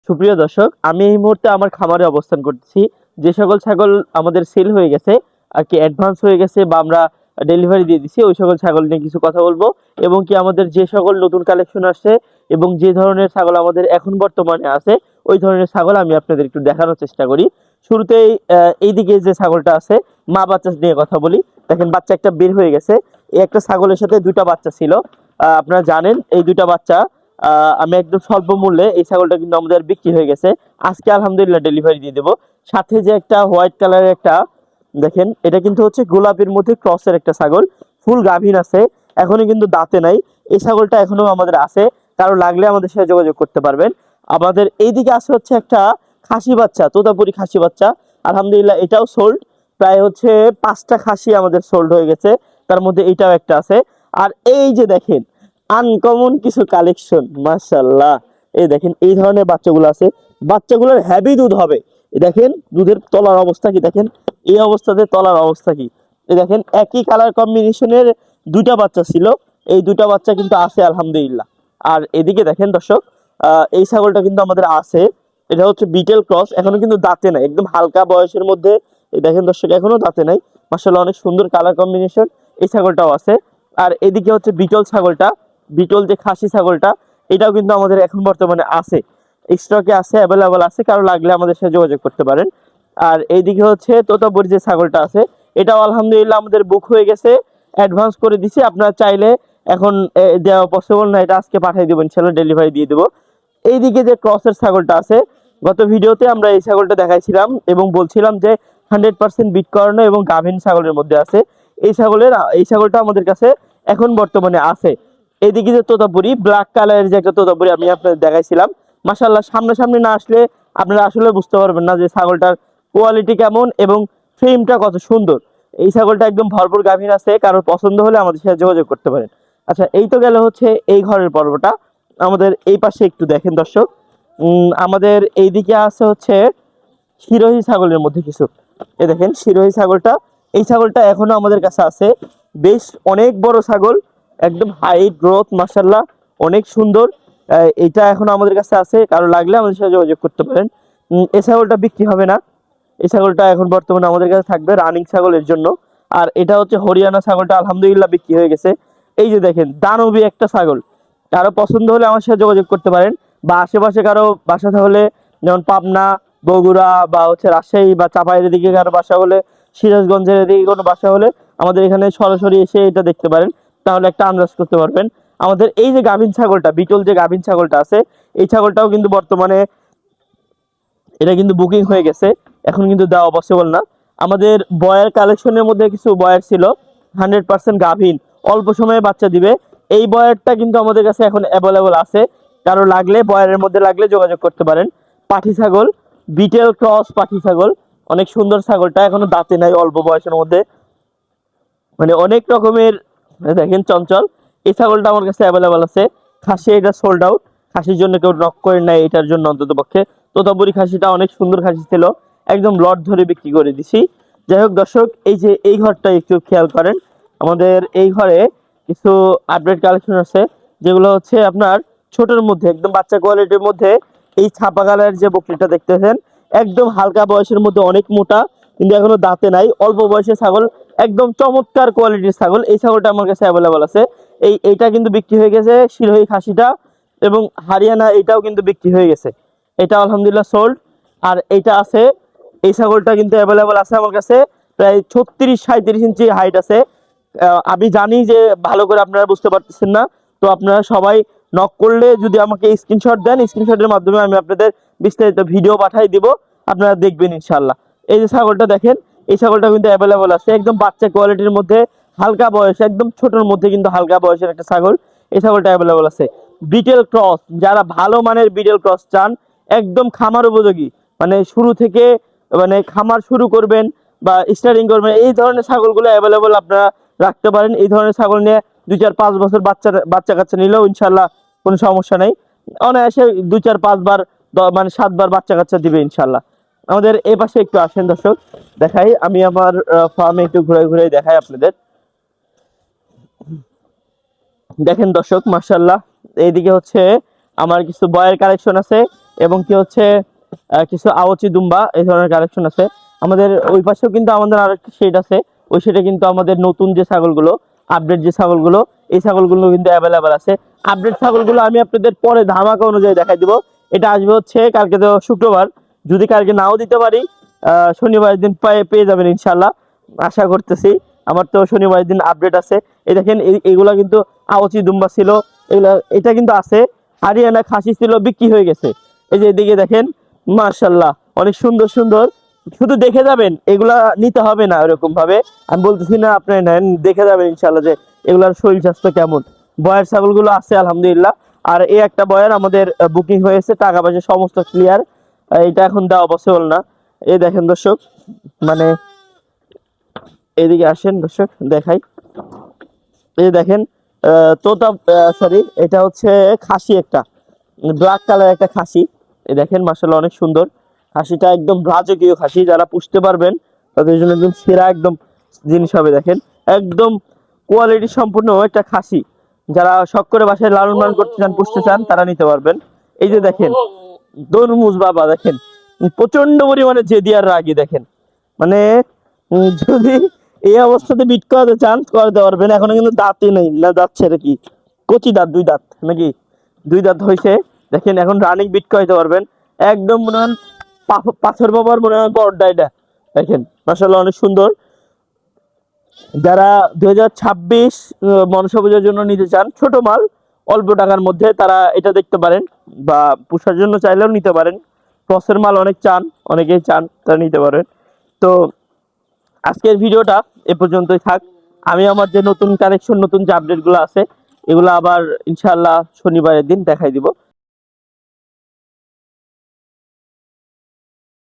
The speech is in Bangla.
সুপ্রিয় দর্শক, আমি এই মুহূর্তে আমার খামারে অবস্থান করতেছি। যে সকল ছাগল আমাদের সেল হয়ে গেছে আর কি অ্যাডভান্স হয়ে গেছে বা আমরা ডেলিভারি দিয়ে দিছি, ওই সকল ছাগল নিয়ে কিছু কথা বলবো। এবং কি আমাদের যে সকল নতুন কালেকশন আসছে এবং যে ধরনের ছাগল আমাদের এখন বর্তমানে আছে, ওই ধরনের ছাগল আমি আপনাদের একটু দেখানোর চেষ্টা করি। শুরুতেই এইদিকে যে ছাগলটা আছে, মা বাচ্চা নিয়ে কথা বলি। দেখেন, বাচ্চা একটা বের হয়ে গেছে। এই একটা ছাগলের সাথে দুইটা বাচ্চা ছিল। আপনারা জানেন এই দুইটা বাচ্চা আমি একদম স্বল্প মূল্যে এই ছাগলটা কিন্তু আমাদের বিক্রি হয়ে গেছে। আজকে আলহামদুলিল্লাহ ডেলিভারি দিয়ে দেবো। সাথে যে একটা হোয়াইট কালারের একটা, দেখেন এটা কিন্তু হচ্ছে গোলাপের মধ্যে ক্রসের একটা ছাগল, ফুল গাভীন আছে, এখনো কিন্তু দাঁতে নাই। এই ছাগলটা এখনো আমাদের আছে, কারো লাগলে আমাদের সাথে যোগাযোগ করতে পারবেন। আমাদের এইদিকে আছে হচ্ছে একটা খাসি বাচ্চা, তোতাপুরি খাসি বাচ্চা। আলহামদুলিল্লাহ এটাও সোল্ড। প্রায় হচ্ছে 5টা খাসি আমাদের সোল্ড হয়ে গেছে, তার মধ্যে এটাও একটা আছে। আর এই যে দেখেন, আনকমন কিছু কালেকশন, মাশাআল্লাহ। এই দেখেন, এই ধরনের বাচ্চাগুলো আছে। বাচ্চাগুলোর হেভি দুধ হবে। এই দেখেন দুধের তলার অবস্থা কি, দেখেন এই অবস্থাতে তলার অবস্থা কি। এই দেখেন, একই কালার কম্বিনেশনের দুইটা বাচ্চা ছিল, এই দুইটা বাচ্চা কিন্তু আছে আলহামদুলিল্লাহ। আর এদিকে দেখেন দর্শক, এই ছাগলটা কিন্তু আমাদের আছে। এটা হচ্ছে বিটেল ক্রস, এখনো কিন্তু দাঁতে নাই, একদম হালকা বয়সের মধ্যে। এই দেখেন দর্শক, এখনো দাঁতে নাই। মাশাআল্লাহ, অনেক সুন্দর কালার কম্বিনেশন। এই ছাগলটাও আছে। আর এদিকে হচ্ছে বিটল ছাগলটা, বিটল যে খাসি ছাগলটা, এটাও কিন্তু আমাদের এখন বর্তমানে আছে, স্টকে আছে, অ্যাভেলেবল আছে, কারো লাগলে আমাদের সাথে যোগাযোগ করতে পারেন। আর এইদিকে হচ্ছে তোতাপুরি যে ছাগলটা আছে, এটাও আলহামদুলিল্লাহ আমাদের বুক হয়ে গেছে, অ্যাডভান্স করে দিছি। আপনারা চাইলে এখন দেওয়া পসিবল না, এটা আজকে পাঠিয়ে দেবো ইনশাল্লাহ, ডেলিভারি দিয়ে দেবো। এইদিকে যে ক্রসের ছাগলটা আছে, গত ভিডিওতে আমরা এই ছাগলটা দেখাইছিলাম এবং বলছিলাম যে 100% বিট করানো এবং গাভীন ছাগলের মধ্যে আছে। এই ছাগলটা আমাদের কাছে এখন বর্তমানে আছে। এইদিকে যে তোতাপুরি ব্ল্যাক কালারের যে একটা তোতাপুরি আমি আপনাদের দেখাইছিলাম, মাশাআল্লাহ সামনাসামনি না আসলে আপনারা আসলে বুঝতে পারবেন না যে ছাগলটার কোয়ালিটি কেমন এবং ফ্রেমটা কত সুন্দর। এই ছাগলটা একদম ভরপুর গাভীর আছে, কারোর পছন্দ হলে আমাদের সাথে যোগাযোগ করতে পারেন। আচ্ছা, এই তো গেল হচ্ছে এই ঘরের পর্বটা। আমাদের এই পাশে একটু দেখেন দর্শক, আমাদের এইদিকে আছে হচ্ছে শিরোহী ছাগলের মধ্যে কিছু। এই দেখেন শিরোহী ছাগলটা, এই ছাগলটা এখনো আমাদের কাছে আছে। বেশ অনেক বড় ছাগল, একদম হাইট গ্রোথ, মাশাআল্লাহ অনেক সুন্দর। এটা এখনো আমাদের কাছে আছে, কারো লাগলে আমাদের সাথে যোগাযোগ করতে পারেন। এই ছাগলটা বিক্রি হবে না, এই ছাগলটা এখন বর্তমানে আমাদের কাছে থাকবে রানিং ছাগলের জন্য। আর এটা হচ্ছে হরিয়ানা ছাগলটা, আলহামদুলিল্লাহ বিক্রি হয়ে গেছে। এই যে দেখেন, দানবী একটা ছাগল, কারো পছন্দ হলে আমার সাথে যোগাযোগ করতে পারেন। বা আশেপাশে কারো বাসা হলে, যেমন পাবনা, বগুড়া বা হচ্ছে রাজশাহী বা চাপাইয়ের দিকে কারো বাসা হলে, সিরাজগঞ্জের দিকে কোনো বাসা হলে আমাদের এখানে সরাসরি এসে এটা দেখতে পারেন, তাহলে একটা আন্দাজ করতে পারবেন। আমাদের এই যে গাভীন ছাগলটা, বিটল যে গাভীন ছাগলটা আছে, এই ছাগলটাও কিন্তু বর্তমানে এটা কিন্তু বুকিং হয়ে গেছে, এখন কিন্তু দেওয়া পসিবল না। আমাদের বয়ের কালেকশনের মধ্যে কিছু বয়ের ছিল 100% গাভীন, অল্প সময়ে বাচ্চা দিবে। এই বয়ারটা কিন্তু আমাদের কাছে এখন অ্যাভেলেবল আছে, কারো লাগলে বয়ারের মধ্যে লাগলে যোগাযোগ করতে পারেন। পাঠি ছাগল, বিটেল ক্রস পাঠি ছাগল, অনেক সুন্দর ছাগলটা, এখনো দাঁতে নাই, অল্প বয়সের মধ্যে, মানে অনেক রকমের। দেখেন চঞ্চল, এই ছাগলটা আমার কাছে অ্যাভেলেবল আছে। খাসি এটা সোল্ড আউট, খাসির জন্য কেউ নক করে নাই এটার জন্য অন্তত পক্ষে। তোতাপুরি খাসিটা অনেক সুন্দর খাসি ছিল, একদম লট ধরে বিক্রি করে দিছি। যাই হোক দর্শক, এই যে এই ঘরটা একটু খেয়াল করেন। আমাদের এই ঘরে কিছু আপডেট কালেকশন আছে, যেগুলো হচ্ছে আপনার ছোটোর মধ্যে, একদম বাচ্চা কোয়ালিটির মধ্যে। এই ছাপা কালার যে বকরিটা দেখতেছেন, একদম হালকা বয়সের মধ্যে, অনেক মোটা, কিন্তু এখনো দাঁতে নাই, অল্প বয়সের ছাগল, একদম চমৎকার কোয়ালিটির ছাগল। এই ছাগলটা আমার কাছে অ্যাভেলেবল আছে। এইটা কিন্তু বিক্রি হয়ে গেছে, শিরোহী খাসিটা এবং হারিয়ানা এটাও কিন্তু বিক্রি হয়ে গেছে, এটা আলহামদুলিল্লাহ সোল্ড। আর এইটা আছে, এই ছাগলটা কিন্তু অ্যাভেলেবল আছে আমার কাছে। প্রায় 36-37 ইঞ্চি হাইট আছে। আমি জানি যে ভালো করে আপনারা বুঝতে পারতেছেন না, তো আপনারা সবাই নক করলে যদি আমাকে স্ক্রিনশট দেন, স্ক্রিনশটের মাধ্যমে আমি আপনাদের বিস্তারিত ভিডিও পাঠাই দিব, আপনারা দেখবেন ইনশাল্লাহ। এই যে ছাগলটা দেখেন, এই ছাগলটা কিন্তু অ্যাভেলেবল আছে, একদম বাচ্চা কোয়ালিটির মধ্যে, হালকা বয়স, একদম ছোটোর মধ্যে কিন্তু হালকা বয়সের একটা ছাগল। এই ছাগলটা অ্যাভেলেবল আছে। বিটেল ক্রস, যারা ভালো মানের বিটেল ক্রস চান, একদম খামার উপযোগী, মানে শুরু থেকে, মানে খামার শুরু করবেন বা স্টার্টিং করবেন, এই ধরনের ছাগলগুলো অ্যাভেলেবল আপনারা রাখতে পারেন। এই ধরনের ছাগল নিয়ে 2-4-5 বছর বাচ্চা কাচ্চা নিলেও ইনশাল্লাহ কোনো সমস্যা নেই। অনায়াসে 2-4-5 বার, মানে 7 বার বাচ্চা কাচ্চা দিবে ইনশাল্লাহ। আমাদের এই পাশে একটু আসেন দর্শক, দেখাই, আমি আমার ফার্মে একটু ঘুরে ঘুরে দেখাই আপনাদের। দেখেন দর্শক, মাশাআল্লাহ এইদিকে হচ্ছে আমার কিছু বয়ের কালেকশন আছে। এবং কি হচ্ছে কিছু আওচি দুম্বা এই ধরনের কালেকশন আছে। আমাদের ওই পাশেও কিন্তু আমাদের আরেকটা শেড আছে, ওই শেডে কিন্তু আমাদের নতুন যে ছাগলগুলো, আপডেট যে ছাগলগুলো, এই ছাগলগুলো কিন্তু অ্যাভেলেবেল আছে। আপডেট ছাগলগুলো আমি আপনাদের পরে ধামাকা অনুযায়ী দেখাই দিব। এটা আসবে হচ্ছে কালকে তো শুক্রবার, যদি কালকে নাও দিতে পারি শনিবারের দিন পেয়ে যাবেন ইনশাল্লাহ, আশা করতেছি। আমার তো শনিবারের দিন আপডেট আছে। এই দেখেন এগুলা কিন্তু আওচি দুম্বা ছিল, এগুলা এটা কিন্তু আছে। হারিয়ানা খাসি ছিল, বিক্রি হয়ে গেছে। এই যে এদিকে দেখেন, মার্শাল্লাহ অনেক সুন্দর সুন্দর। শুধু দেখে যাবেন, এগুলা নিতে হবে না ওরকম ভাবে, আমি বলতেছি না আপনি নেন, দেখে যাবেন ইনশাল্লাহ যে এগুলার শরীর স্বাস্থ্য কেমন। বয়ের ছাগলগুলো আছে আলহামদুলিল্লাহ। আর এই একটা বয়ের আমাদের বুকিং হয়েছে, টাকা পয়সা সমস্ত ক্লিয়ার, এটা এখন দেওয়া পসিবল না। এই দেখেন দর্শক, মানে এদিকে আসেন দর্শক দেখাই। এই দেখেন তোতা, সরি এটা হচ্ছে খাসি, একটা ব্ল্যাক কালার একটা খাসি। এই দেখেন মাশাআল্লাহ অনেক সুন্দর খাসিটা, একদম রাজকীয় খাসি। যারা পুষতে পারবেন তাদের জন্য একদম সেরা একদম জিনিস হবে। দেখেন একদম কোয়ালিটি সম্পূর্ণ একটা খাসি, যারা শখ করে বাসায় লালন পালন করতে চান, পুষতে চান, তারা নিতে পারবেন। এই যে দেখেন তরমুজ বাবা, দেখেন প্রচন্ড পরিমাণে জেদি আর রাগী। দেখেন মানে যদি এই অবস্থাতে বিট করাতে চান করাতে পারবেন। এখনো কিন্তু দাঁতই নেই, না দাঁত ছেড়ে কি কচি দাঁত, দুই দাঁত নাকি দুই দাঁত হয়েছে। দেখেন এখন রানিং বিট করাতে পারবেন, একদম মনে হয় পাথর বাবার মনে হয় বড়টা এটা। দেখেন মাশাআল্লাহ অনেক সুন্দর। যারা 2026 মনসা পূজার জন্য নিতে চান ছোট মাল অল্প টাকার মধ্যে, তারা এটা দেখতে পারেন, বা পুষার জন্য চাইলেও নিতে পারেন। ক্রসের মাল অনেক চান, অনেকেই চান, তারা নিতে পারেন। তো আজকের ভিডিওটা এ পর্যন্তই থাক। আমি আমার যে নতুন কালেকশন, নতুন যে আপডেটগুলো আছে, এগুলো আবার ইনশাআল্লাহ শনিবারের দিন দেখাই দিব।